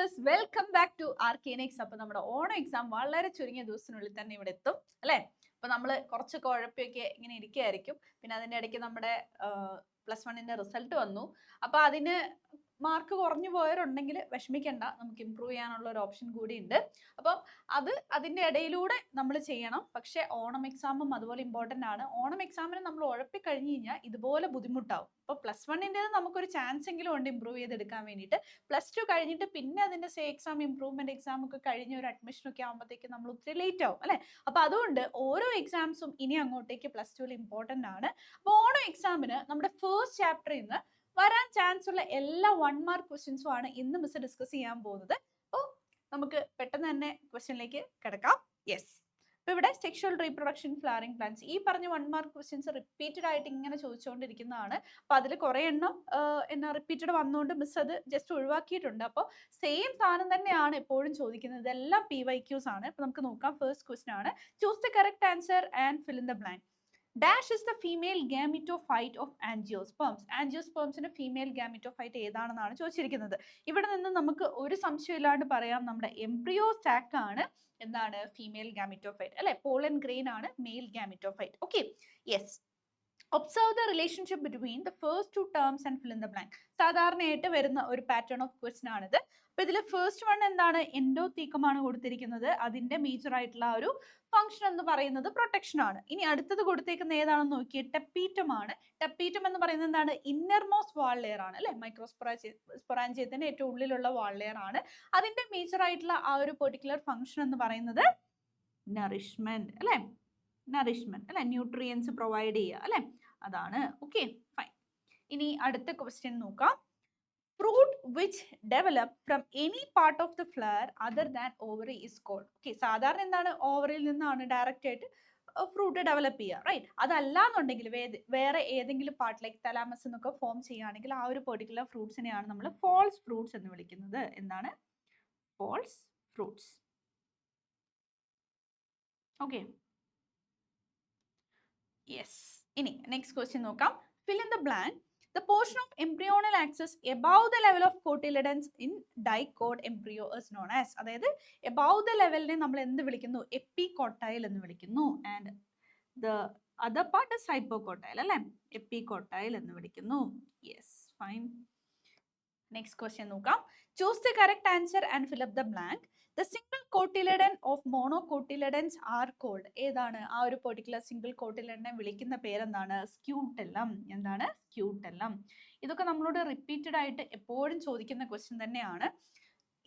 Viewers, welcome back to ആർക്കേനിക്സ്. അപ്പൊ നമ്മുടെ ഓണം എക്സാം വളരെ ചുരുങ്ങിയ ദിവസത്തിനുള്ളിൽ തന്നെ ഇവിടെ എത്തും അല്ലെ. അപ്പൊ നമ്മൾ കുറച്ച് കുഴപ്പമൊക്കെ ഇങ്ങനെ ഇരിക്കുകയായിരിക്കും. പിന്നെ അതിന്റെ ഇടയ്ക്ക് നമ്മുടെ +1 റിസൾട്ട് വന്നു. അപ്പൊ അതിന് മാർക്ക് കുറഞ്ഞു പോയവരുണ്ടെങ്കിൽ വിഷമിക്കണ്ട, നമുക്ക് ഇമ്പ്രൂവ് ചെയ്യാനുള്ള ഒരു ഓപ്ഷൻ കൂടി ഉണ്ട്. അപ്പം അതിന്റെ ഇടയിലൂടെ നമ്മൾ ചെയ്യണം. പക്ഷെ ഓണം എക്സാമും അതുപോലെ ഇമ്പോർട്ടന്റ് ആണ്. ഓണം എക്സാമിന് നമ്മൾ ഉഴപ്പിക്കഴിഞ്ഞു കഴിഞ്ഞാൽ ഇതുപോലെ ബുദ്ധിമുട്ടാവും. അപ്പൊ +1 നമുക്കൊരു ചാൻസ് എങ്കിലും ഉണ്ട് ഇമ്പ്രൂവ് ചെയ്തെടുക്കാൻ വേണ്ടിയിട്ട്. +2 കഴിഞ്ഞിട്ട് പിന്നെ അതിന്റെ എക്സാം, ഇംപ്രൂവ്മെന്റ് എക്സാം ഒക്കെ കഴിഞ്ഞ ഒരു അഡ്മിഷൻ ഒക്കെ ആകുമ്പോഴത്തേക്ക് നമ്മൾ ഒത്തിരി ലേറ്റ് ആവും അല്ലെ. അപ്പൊ അതുകൊണ്ട് ഓരോ എക്സാംസും ഇനി അങ്ങോട്ടേക്ക് +2 ഇമ്പോർട്ടന്റ് ആണ്. അപ്പൊ ഓണം എക്സാമിന് നമ്മുടെ ഫസ്റ്റ് ചാപ്റ്ററിൽ നിന്ന് വരാൻ ചാൻസ് ഉള്ള എല്ലാ 1 മാർക്ക് ക്വസ്റ്റ്യൻസും ആണ് ഇന്ന് മിസ് ഡിസ്കസ് ചെയ്യാൻ പോകുന്നത്. അപ്പോൾ നമുക്ക് പെട്ടെന്ന് തന്നെ ക്വസ്റ്റ്യനിലേക്ക് കിടക്കാം. യെസ്, ഇപ്പൊ ഇവിടെ സെക്ഷുവൽ റീപ്രൊഡക്ഷൻ, ഫ്ലവറിംഗ് പ്ലാന്റ്സ്, ഈ പറഞ്ഞ 1 മാർക്ക് ക്വസ്റ്റ്യൻസ് റിപ്പീറ്റഡ് ആയിട്ട് ഇങ്ങനെ ചോദിച്ചുകൊണ്ടിരിക്കുന്നതാണ്. അപ്പൊ അതിൽ കുറെ എണ്ണം റിപ്പീറ്റഡ് വന്നുകൊണ്ട് മിസ് അത് ജസ്റ്റ് ഒഴിവാക്കിയിട്ടുണ്ട്. അപ്പോൾ സെയിം സാധനം തന്നെയാണ് എപ്പോഴും ചോദിക്കുന്നത്. ഇതെല്ലാം PYQs ആണ്. അപ്പൊ നമുക്ക് നോക്കാം. ഫസ്റ്റ് ക്വസ്റ്റ്യൻ ആണ്, choose the correct answer and fill in the blank. Dash is the female gametophyte of angiosperms. Angiospermsന്റെ ഫീമെയിൽ ഗാമിറ്റോഫൈറ്റ് ഏതാണെന്നാണ് ചോദിച്ചിരിക്കുന്നത്. ഇവിടെ നിന്ന് നമുക്ക് ഒരു സംശയമില്ലാണ്ട് പറയാം, നമ്മുടെ എംബ്രിയോ സാക്ക് ആണ് എന്താണ് ഫീമെയിൽ ഗാമിറ്റോഫൈറ്റ് അല്ലെ. പോളൻ ഗ്രെയിൻ ആണ് male gametophyte. Okay, yes. Observe the relationship between the first two terms and fill in the blank. സാധാരണയായിട്ട് വരുന്ന ഒരു പാറ്റേൺ ഓഫ് ക്വസ്റ്റ്യൻ ആണിത്. അപ്പൊ ഇതിൽ ഫസ്റ്റ് വൺ എന്താണ്, എൻഡോത്തീക്കമാണ് കൊടുത്തിരിക്കുന്നത്. അതിന്റെ മേജർ ആയിട്ടുള്ള ഒരു ഫംഗ്ഷൻ എന്ന് പറയുന്നത് പ്രൊട്ടക്ഷൻ ആണ്. ഇനി അടുത്തത് കൊടുത്തേക്കുന്ന ഏതാണെന്ന് നോക്കിയേ, ടെപ്പീറ്റം ആണ്. ടെപ്പീറ്റം എന്ന് പറയുന്നത് എന്താണ്, ഇന്നർമോസ്റ്റ് വാൾ ലെയർ ആണ് അല്ലെ. മൈക്രോസ്പൊറാഞ്ചിയത്തിന്റെ ഏറ്റവും ഉള്ളിലുള്ള വാൾ ലെയർ ആണ്. അതിന്റെ മേജർ ആയിട്ടുള്ള ആ ഒരു പെർട്ടിക്കുലർ ഫംഗ്ഷൻ എന്ന് പറയുന്നത് നറിഷ്മെന്റ് അല്ലെ. നറിഷ്മെന്റ് അല്ലെ, ന്യൂട്രിയൻസ് പ്രൊവൈഡ് ചെയ്യുക അല്ലെ, അതാണ്. Okay, fine. ഇനി അടുത്ത ക്വസ്റ്റ്യൻ നോക്കാം. Fruit which develop from any part of the flower other than ovary is called. Okay, സാധാരണ എന്താണ്, ഓവറിയിൽ നിന്നാണ് ഡയറക്റ്റ് ആയിട്ട് ഫ്രൂട്ട് ഡെവലപ്പ് ചെയ്യുക, റൈറ്റ്. അതല്ലാന്നുണ്ടെങ്കിൽ വേറെ ഏതെങ്കിലും പാർട്ട് ലൈക്ക് തലാമസ് എന്നൊക്കെ ഫോം ചെയ്യുകയാണെങ്കിൽ ആ ഒരു പെർട്ടിക്കുലർ ഫ്രൂട്ട്സിനെയാണ് നമ്മൾ ഫാൾസ് ഫ്രൂട്ട്സ് എന്ന് വിളിക്കുന്നത്. എന്താണ്, ഫാൾസ് ഫ്രൂട്ട്സ്. Okay, yes. ഇനി നെക്സ്റ്റ് ക്വസ്റ്റ്യൻ നോക്കാം. Fill in the blank. The portion of embryonal axis above the level of cotyledons in dicot embryo is known as. അതായത് above the level നെ നമ്മൾ എന്ത് വിളിക്കുന്നു, എപ്പികോട്ടൈൽ എന്ന് വിളിക്കുന്നു. And the other part is hypocotyle അല്ലെ, എപ്പികോട്ടൈൽ എന്ന് വിളിക്കുന്നു. Yes, fine. നെക്സ്റ്റ് ക്വസ്റ്റ്യൻ നോക്കാം. Choose the correct answer and fill up the blank. The single cotyledon of monocotyledons are called. ഏതാണ് ആ ഒരു പെർട്ടിക്കുലർ സിംഗിൾ കോട്ടിലെഡനെ വിളിക്കുന്ന പേരെന്താണ്, സ്ക്യൂട്ടല്ലം. എന്താണ്, സ്ക്യൂട്ടല്ലം. ഇതൊക്കെ നമ്മളോട് റിപ്പീറ്റഡ് ആയിട്ട് എപ്പോഴും ചോദിക്കുന്ന ക്വസ്റ്റ്യൻ തന്നെയാണ്.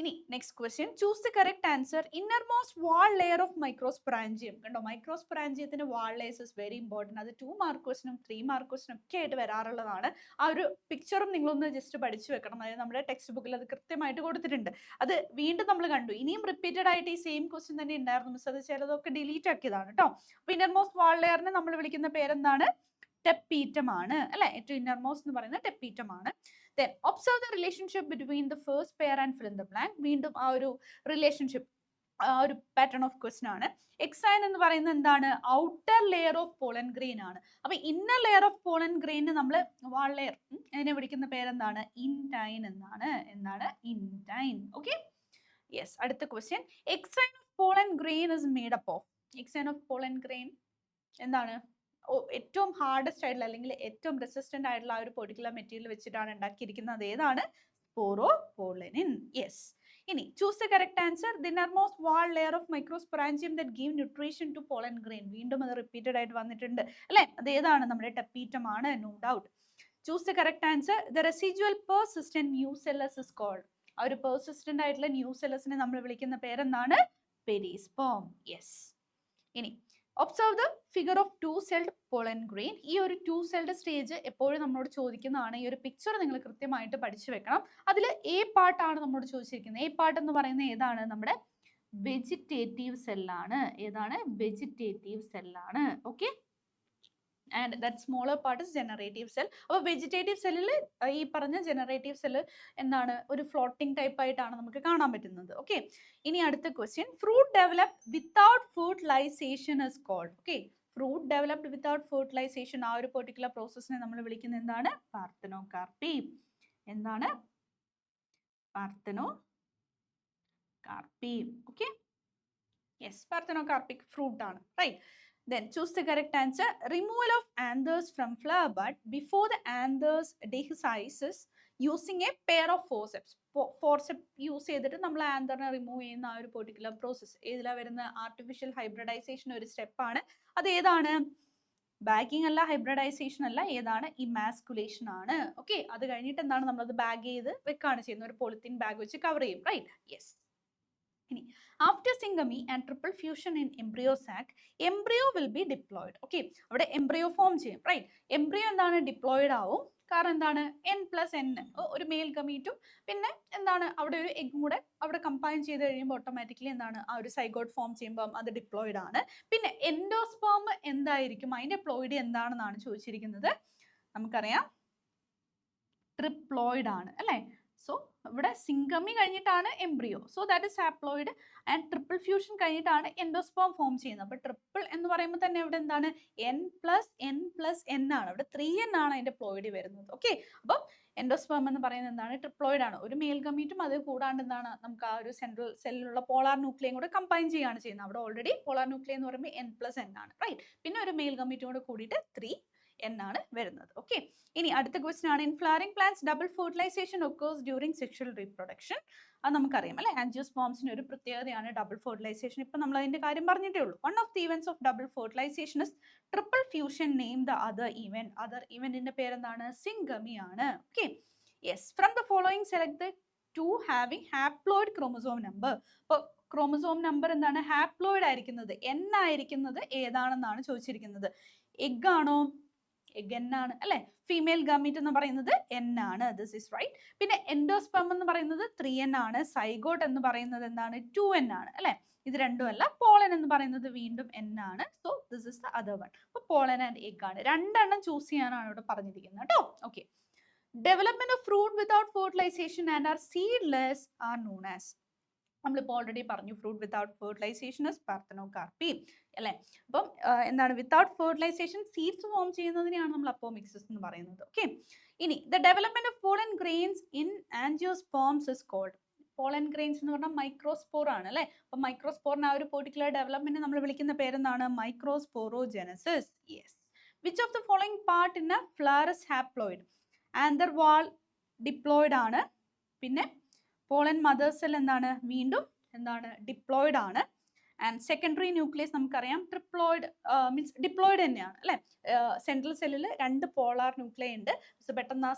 ഇനി next question, choose the correct answer. Innermost wall layer of microsporangium. കണ്ടോ, മൈക്രോസ്പൊറാഞ്ചിയത്തിന്റെ വാൾ ലെയേഴ്സ് ഇസ് വെരി ഇമ്പോർട്ടന്റ്. അത് 2 മാർക്ക് ക്വസ്റ്റിനും 3 മാർക്ക് ക്വസ്റ്റിനും ഒക്കെ ആയിട്ട് വരാറുള്ളതാണ്. ആ ഒരു പിക്ചറും നിങ്ങളൊന്ന് ജസ്റ്റ് പഠിച്ചു വെക്കണം. അതായത് നമ്മുടെ ടെക്സ്റ്റ് ബുക്കിൽ അത് കൃത്യമായിട്ട് കൊടുത്തിട്ടുണ്ട്. അത് വീണ്ടും നമ്മൾ കണ്ടു. ഇനിയും റിപ്പീറ്റഡ് ആയിട്ട് ഈ സെയിം ക്വസ്റ്റ്യൻ തന്നെ ഉണ്ടായിരുന്നു. മിസ് അത് ചിലതൊക്കെ ഡിലീറ്റ് ആക്കിയതാണ് കേട്ടോ. അപ്പൊ ഇന്നർമോസ്റ്റ് വാൾ ലെയറിനെ നമ്മൾ വിളിക്കുന്ന പേരെന്താണ്, ടെപ്പീറ്റം ആണ് അല്ലെ. ഏറ്റവും ഇന്നർമോസ്റ്റ് എന്ന് പറയുന്നത് ടെപ്പീറ്റം ആണ്. Then observe the relationship between the first pair and fill in the blank. വീണ്ടും ആ ഒരു റിലേഷൻഷിപ്പ്, ആ ഒരു പാറ്റേൺ ഓഫ് ക്വസ്റ്റ്യൻ ആണ്. എക്സൈൻ എന്ന് പറയുന്നത് എന്താണ്, outer layer of pollen grain ആണ്. അപ്പൊ inner layer of pollen grain നമ്മൾ വാൾ ലെയർ, അതിനെ വിളിക്കുന്ന പേരെന്താണ്, ഇൻടൈൻ എന്നാണ്. എന്താണ്, ഇൻടൈൻ. Okay, yes. അടുത്ത question, exine of pollen grain is made up of. Exine of pollen grain എന്താണ്, ഏറ്റവും ഹാർഡസ്റ്റ് ആയിട്ടുള്ള അല്ലെങ്കിൽ ഏറ്റവും റെസിസ്റ്റന്റ് ആയിട്ടുള്ള ആ ഒരു പെർട്ടിക്കുലർ മെറ്റീരിയൽ വെച്ചിട്ടാണ് ഉണ്ടാക്കിയിരിക്കുന്നത്. ഏതാണ്, സ്പോറോപോളനിൻ. യെസ്. ഇനി choose the correct answer. The innermost wall layer of microsporangium that give nutrition to pollen grain. വീണ്ടും അത് റിപ്പീറ്റഡ് ആയിട്ട് വന്നിട്ടുണ്ട് അല്ലെ. അത് ഏതാണ്, നമ്മുടെ ടെപ്പീറ്റം ആണ്, no doubt. Choose the correct answer. The residual persistent nucellus is called. ആ ഒരു പെർസിസ്റ്റന്റ് ആയിട്ടുള്ള ന്യൂസെല്ലസിനെ നമ്മൾ വിളിക്കുന്ന പേരെന്താണ്, പെരിസ്പേം. യെസ്. ഇനി observe the figure of 2-celled pollen grain. ഈ ഒരു 2-celled സ്റ്റേജ് എപ്പോഴും നമ്മളോട് ചോദിക്കുന്നതാണ്. ഈ ഒരു പിക്ചർ നിങ്ങൾ കൃത്യമായിട്ട് പഠിച്ചു വെക്കണം. അതിൽ എ പാർട്ടാണ് നമ്മളോട് ചോദിച്ചിരിക്കുന്നത്. എ പാർട്ട് എന്ന് പറയുന്നത് ഏതാണ്, നമ്മുടെ വെജിറ്റേറ്റീവ് സെല്ലാണ്. ഏതാണ്, വെജിറ്റേറ്റീവ് സെല്ലാണ്. Okay, and that smaller part is generative cell. അപ്പോൾ വെജിറ്റേറ്റീവ് സെല്ലിൽ ഈ പറഞ്ഞ ജനറേറ്റീവ് സെല്ല് എന്താണ്, ഒരു ഫ്ലോട്ടിംഗ് ടൈപ്പ് ആയിട്ടാണ് നമുക്ക് കാണാൻ പറ്റുന്നത്. ഓക്കെ, ഇനി അടുത്ത question, fruit develop without fertilisation is called. Okay, fruit developed without fertilisation, ആ ഒരു പെർട്ടിക്കുലർ പ്രോസസ്സിനെ നമ്മൾ വിളിക്കുന്നത് എന്താണ്, പാർത്തനോകാർപ്പി. എന്താണ്, parthenocarpy. Okay, yes, parthenocarpic fruit ആണ്, right. Then choose the correct answer. Removal of anthers from flower bud before the anthers dehisces using a pair of forceps. Forceps use ചെയ്തിട്ട് നമ്മൾ ആന്തറിനെ remove ചെയ്യുന്ന ആ ഒരു particular process ഏതിലാ വരുന്ന? Artificial hybridisation ഒരു സ്റ്റെപ്പാണ്. അത് ഏതാണ്? ബാഗിങ് അല്ല, ഹൈബ്രിഡൈസേഷൻ അല്ല, ഏതാണ്? ഇമാസ്കുലേഷൻ ആണ്. ഓക്കെ, അത് കഴിഞ്ഞിട്ട് എന്താണ്? നമ്മളത് ബാഗ് ചെയ്ത് വെക്കാണ് ചെയ്യുന്നത്, ഒരു പോളിത്തീൻ ബാഗ് വെച്ച് കവർ ചെയ്യും, റൈറ്റ്? യെസ്. ഇനി after syngamy and triple fusion in embryo sac, embryo will be diploid. Okay, അവിടെ എംബ്രിയോ ഫോം ചെയ്യും, റൈറ്റ്? എംബ്രിയോ എന്താണ്? ഡിപ്ലോയിഡ് ആവും. കാരണം എന്താണ്? N+N, ഒരു മെയിൽ ഗമീറ്റും പിന്നെ എന്താണ് അവിടെ ഒരു എഗ്ഗും കൂടെ അവിടെ കമ്പൈൻ ചെയ്ത് കഴിയുമ്പോൾ ഓട്ടോമാറ്റിക്കലി എന്താണ്? ആ ഒരു സൈഗോട്ട് ഫോം ചെയ്യുമ്പോൾ അത് ഡിപ്ലോയിഡ് ആണ്. പിന്നെ എൻഡോസ്പേം എന്തായിരിക്കും? അതിന്റെ പ്ലോയിഡ് എന്താണെന്നാണ് ചോദിച്ചിരിക്കുന്നത്. നമുക്കറിയാം ട്രിപ്ലോയിഡ് ആണ്, അല്ലേ? സോ ഇവിടെ സിംഗമി കഴിഞ്ഞിട്ടാണ് embryo, so that is haploid. And triple fusion കഴിഞ്ഞിട്ടാണ് എൻഡോസ്പേം ഫോം ചെയ്യുന്നത്. അപ്പൊ ട്രിപ്പിൾ എന്ന് പറയുമ്പോൾ തന്നെ ഇവിടെ എന്താണ്? N+N+N ആണ്, ഇവിടെ 3N ആണ് അതിന്റെ പ്ലോയിഡ് വരുന്നത്. ഓക്കെ, അപ്പം എൻഡോസ്പേം എന്ന് പറയുന്നത് എന്താണ്? ട്രിപ്ലോയിഡ് ആണ്. ഒരു മെയിൽ ഗമീറ്റും അത് കൂടാണ്ട് എന്താണ്? നമുക്ക് ആ ഒരു സെൻട്രൽ സെല്ലിലുള്ള പോളാർ ന്യൂക്ലിയം കൂടെ കമ്പൈൻ ചെയ്യുകയാണ് ചെയ്യുന്നത്. അവിടെ ഓൾറെഡി പോളാർ ന്യൂക്ലിയം എന്ന് പറയുമ്പോൾ N+N ആണ്, റൈറ്റ്? പിന്നെ ഒരു മെയിൽ ഗമീറ്റും കൂടെ കൂടിയിട്ട് 3N ആണ് വരുന്നത്. ഓക്കെ, ഇനി അടുത്ത ക്വസ്റ്റ്യൻ ആണ്. In flowering plants double fertilisation occurs during sexual reproduction. അത് നമുക്കറിയാം, അല്ലെ? ആൻജിയോസ്പേംസിന് ഒരു പ്രത്യേകതയാണ് ഡബിൾ ഫെർട്ടിലൈസേഷൻ. ഇപ്പൊ നമ്മൾ അതിന്റെ കാര്യം പറഞ്ഞിട്ടേ ഉള്ളൂ. One of the events of double fertilization is triple fusion. Name the other event. Other ഇവന്റിന്റെ പേരെന്താണ്? സിംഗമി ആണ്. Okay, yes. From the following select the two having haploid chromosome number. അപ്പോൾ ക്രോമസോം നമ്പർ എന്താണ്? ഹാപ്ലോയിഡ് ആയിരിക്കുന്നത്, N ആയിരിക്കുന്നത് ഏതാണെന്നാണ് ചോദിച്ചിരിക്കുന്നത്. Egg ആണോ? Egg N ആണ്, അല്ലെ? ഫീമെയിൽ ഗമീറ്റ് എന്ന് പറയുന്നത് N ആണ്, ദിസ് ഇസ് റൈറ്റ്. പിന്നെ എൻഡോസ്പെർം എന്ന് പറയുന്നത് 3N ആണ്. സൈഗോട്ട് എന്ന് പറയുന്നത് എന്താണ്? 2N ആണ്, അല്ലെ? ഇത് രണ്ടും അല്ല. പോളൻ എന്ന് പറയുന്നത് വീണ്ടും N ആണ്. So this is the other one. അപ്പൊ പോളൻ ആൻഡ് എഗ് ആണ്. രണ്ടെണ്ണം ചൂസ് ചെയ്യാനാണ് ഇവിടെ പറഞ്ഞിരിക്കുന്നത് കേട്ടോ. Okay, development of fruit without fertilisation and are seedless are known as. നമ്മളിപ്പോൾ ഓൾറെഡി പറഞ്ഞു, fruit without fertilisation is parthenocarpy, അല്ലെ? അപ്പം എന്താണ്? വിതൗട്ട് ഫെർട്ടിലൈസേഷൻ സീഡ്സ് ഫോം ചെയ്യുന്നതിനെയാണ് നമ്മൾ അപ്പോമിക്സിസ് എന്ന് പറയുന്നത്. ഓക്കെ, ഇനി the development of pollen grains in angiosperms is called. Pollen grains എന്ന് പറഞ്ഞാൽ മൈക്രോസ്പോർ ആണ്, അല്ലെ? അപ്പൊ മൈക്രോസ്പോറിന് ആ ഒരു പെർട്ടിക്കുലർ ഡെവലപ്മെന്റ് നമ്മൾ വിളിക്കുന്ന പേരെന്താണ്? Microsporogenesis. Yes. Which of the following part in A flower is haploid? Anther wall diploid ആണ്. പിന്നെ പോളൻ മദർ സെൽ എന്താണ്? വീണ്ടും എന്താണ്? ഡിപ്ലോയിഡ് ആണ്. ആൻഡ് സെക്കൻഡറി ന്യൂക്ലിയസ് നമുക്കറിയാം ട്രിപ്ലോയിഡ് മീൻസ് ഡിപ്ലോയിഡ് തന്നെയാണ്, അല്ലെ? സെൻട്രൽ സെല്ലിൽ 2 പോളാർ ന്യൂക്ലിയ ഉണ്ട്. പെട്ടെന്ന് ആ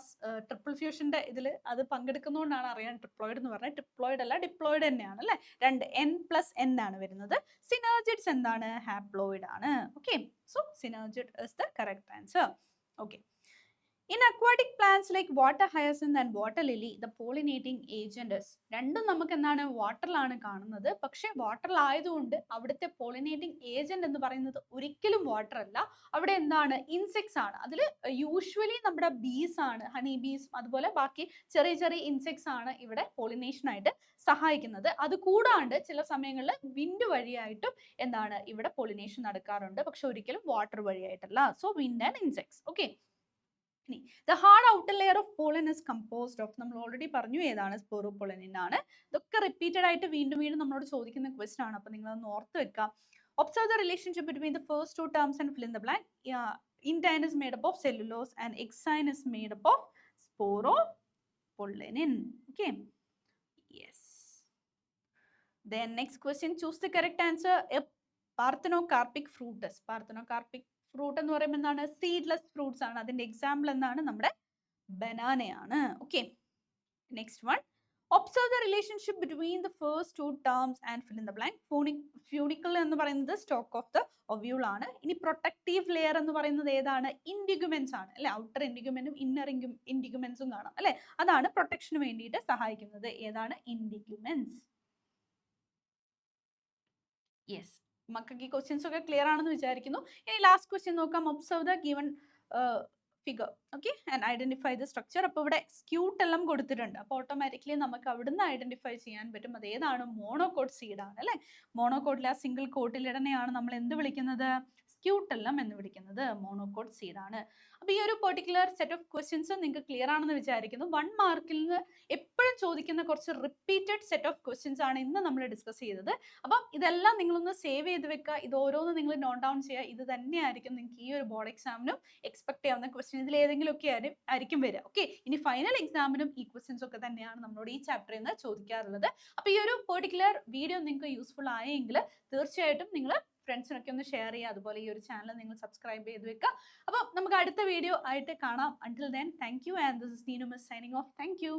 ട്രിപ്പിൾ ഫ്യൂഷന്റെ ഇതിൽ അത് പങ്കെടുക്കുന്നതുകൊണ്ടാണ് അറിയാൻ ട്രിപ്ലോയിഡ് എന്ന് പറഞ്ഞാൽ. ട്രിപ്ലോയിഡ് അല്ല, ഡിപ്ലോയിഡ് തന്നെയാണ്, അല്ലെ? 2 N+N ആണ് വരുന്നത്. സിനർജിഡ്സ് എന്താണ്? ഹാപ്ലോയിഡ് ആണ്. Okay, so synergid is the correct answer. Okay, in aquatic plants like water hyacinth and water lily, the pollinating agent is. രണ്ടും നമുക്ക് എന്താണ്? വാട്ടറിലാണ് കാണുന്നത്. പക്ഷെ വാട്ടറിലായതുകൊണ്ട് അവിടുത്തെ പോളിനേറ്റിംഗ് ഏജന്റ് എന്ന് പറയുന്നത് ഒരിക്കലും വാട്ടർ അല്ല. അവിടെ എന്താണ്? ഇൻസെക്ട്സ് ആണ്. അതിൽ യൂഷ്വലി നമ്മുടെ ബീസ് ആണ്, ഹണി ബീസ്, അതുപോലെ ബാക്കി ചെറിയ ചെറിയ ഇൻസെക്ട്സ് ആണ് ഇവിടെ പോളിനേഷൻ ആയിട്ട് സഹായിക്കുന്നത്. അത് കൂടാണ്ട് ചില സമയങ്ങളിൽ വിൻഡ് വഴിയായിട്ടും എന്താണ്? ഇവിടെ പോളിനേഷൻ നടക്കാറുണ്ട്. പക്ഷെ ഒരിക്കലും വാട്ടർ വഴിയായിട്ടല്ല. So wind and insects. Okay, the hard outer layer of pollen is composed of. നമ്മൾ ഓൾറെഡി പറഞ്ഞു ഏതാണ്? സ്പോറോപോളനിൻ ആണ്. ഇതൊക്കെ റിപ്പീറ്റഡ് ആയിട്ട് വീണ്ടും വീണ്ടും നമ്മളോട് ചോദിക്കുന്ന ക്വസ്റ്റ്യൻ ആണ്. അപ്പൊ നിങ്ങൾ ഒന്ന് ഓർത്ത് വെക്കാം. Observe the relationship between the first 2 terms and fill in the blank. Intine is made up of cellulose and exine is made up of sporopollenin. Okay, yes. Then next question, choose the correct answer. A parthenocarpic fruit is. Parthenocarpic fruit എന്ന് പറയുമ്പോൾ എന്താണ്? Seedless fruits ആണ്. അതിന്റെ example എന്താണ്? നമ്മുടെ ബനാനയാണ്. Okay, next one, observe the relationship between the first 2 terms and fill in the blank. Funicle എന്ന് പറയുന്നത് സ്റ്റോക്ക് ഓഫ് ദ ഒവ്യൂൾ ആണ്. ഇനി പ്രൊട്ടക്റ്റീവ് ലെയർ എന്ന് പറയുന്നത് ഏതാണ്? ഇൻഡിഗ്യുമെന്റ്സ് ആണ്, അല്ലെ? ഔട്ടർ ഇൻഡിഗ്യുമെന്റും ഇന്നർ ഇൻഡിഗ്യുമെന്റ്സും കാണാം, അല്ലെ? അതാണ് പ്രൊട്ടക്ഷന് വേണ്ടിയിട്ട് സഹായിക്കുന്നത്. ഏതാണ്? ഇൻഡിഗ്യുമെന്റ്സ്. യെസ്, മക്കൾക്ക് ഈ ക്വസ്റ്റ്യൻസ് ഒക്കെ ക്ലിയർ ആണെന്ന് വിചാരിക്കുന്നു. ഇനി ലാസ്റ്റ് ക്വസ്റ്റ്യൻ നോക്കാം. Observe the given figure. Okay, and identify the structure. അപ്പോൾ ഇവിടെ സ്ക്യൂട്ട് എല്ലാം കൊടുത്തിട്ടുണ്ട്. അപ്പോൾ ഓട്ടോമാറ്റിക്കലി നമുക്ക് അവിടുന്ന് ഐഡന്റിഫൈ ചെയ്യാൻ പറ്റും. അത് ഏതാണ്? മോണോകോട്ട് സീഡ് ആണ്, അല്ലെ? മോണോകോട്ടിലെ ആ സിംഗിൾ കോട്ടിലിടനെയാണ് നമ്മൾ എന്ത് വിളിക്കുന്നത്? സ്ക്യൂട്ടല്ലം എന്ന് വിളിക്കുന്നത് മോണോകോട്ട് സീഡ് ആണ്. അപ്പോൾ ഈ ഒരു പെർട്ടിക്കുലർ സെറ്റ് ഓഫ് ക്വസ്റ്റ്യൻസ് നിങ്ങൾക്ക് ക്ലിയർ ആണെന്ന് വിചാരിക്കുന്നു. 1 മാർക്കിൽ നിന്ന് എപ്പോഴും ചോദിക്കുന്ന കുറച്ച് റിപ്പീറ്റഡ് സെറ്റ് ഓഫ് ക്വസ്റ്റ്യൻസ് ആണ് ഇന്ന് നമ്മൾ ഡിസ്കസ് ചെയ്തത്. അപ്പം ഇതെല്ലാം നിങ്ങളൊന്ന് സേവ് ചെയ്ത് വെക്കുക. ഇത് ഓരോന്ന് നിങ്ങൾ നോട്ട് ഡൗൺ ചെയ്യുക. ഇത് തന്നെയായിരിക്കും നിങ്ങൾക്ക് ഈ ഒരു ബോർഡ് എക്സാമിനും എക്സ്പെക്ട് ചെയ്യാവുന്ന ക്വസ്റ്റ്യൻ. ഇതിൽ ഏതെങ്കിലുമൊക്കെ ആയിരിക്കും വരിക. ഓക്കെ, ഇനി ഫൈനൽ എക്സാമിനും ഈ ക്വസ്റ്റ്യൻസ് ഒക്കെ തന്നെയാണ് നമ്മളോട് ഈ ചാപ്റ്ററിൽ നിന്ന് ചോദിക്കാറുള്ളത്. അപ്പോൾ ഈ ഒരു പെർട്ടിക്കുലർ വീഡിയോ നിങ്ങൾക്ക് യൂസ്ഫുൾ ആയെങ്കിൽ തീർച്ചയായിട്ടും നിങ്ങൾ ഫ്രണ്ട്സിനൊക്കെ ഒന്ന് ഷെയർ ചെയ്യുക. അതുപോലെ ഈ ഒരു ചാനൽ നിങ്ങൾ സബ്സ്ക്രൈബ് ചെയ്ത് വെക്കുക. അപ്പോൾ നമുക്ക് അടുത്ത വീഡിയോ ആയിട്ട് കാണാം. Until then, thank you and this is Neenu Miss signing off. Thank you.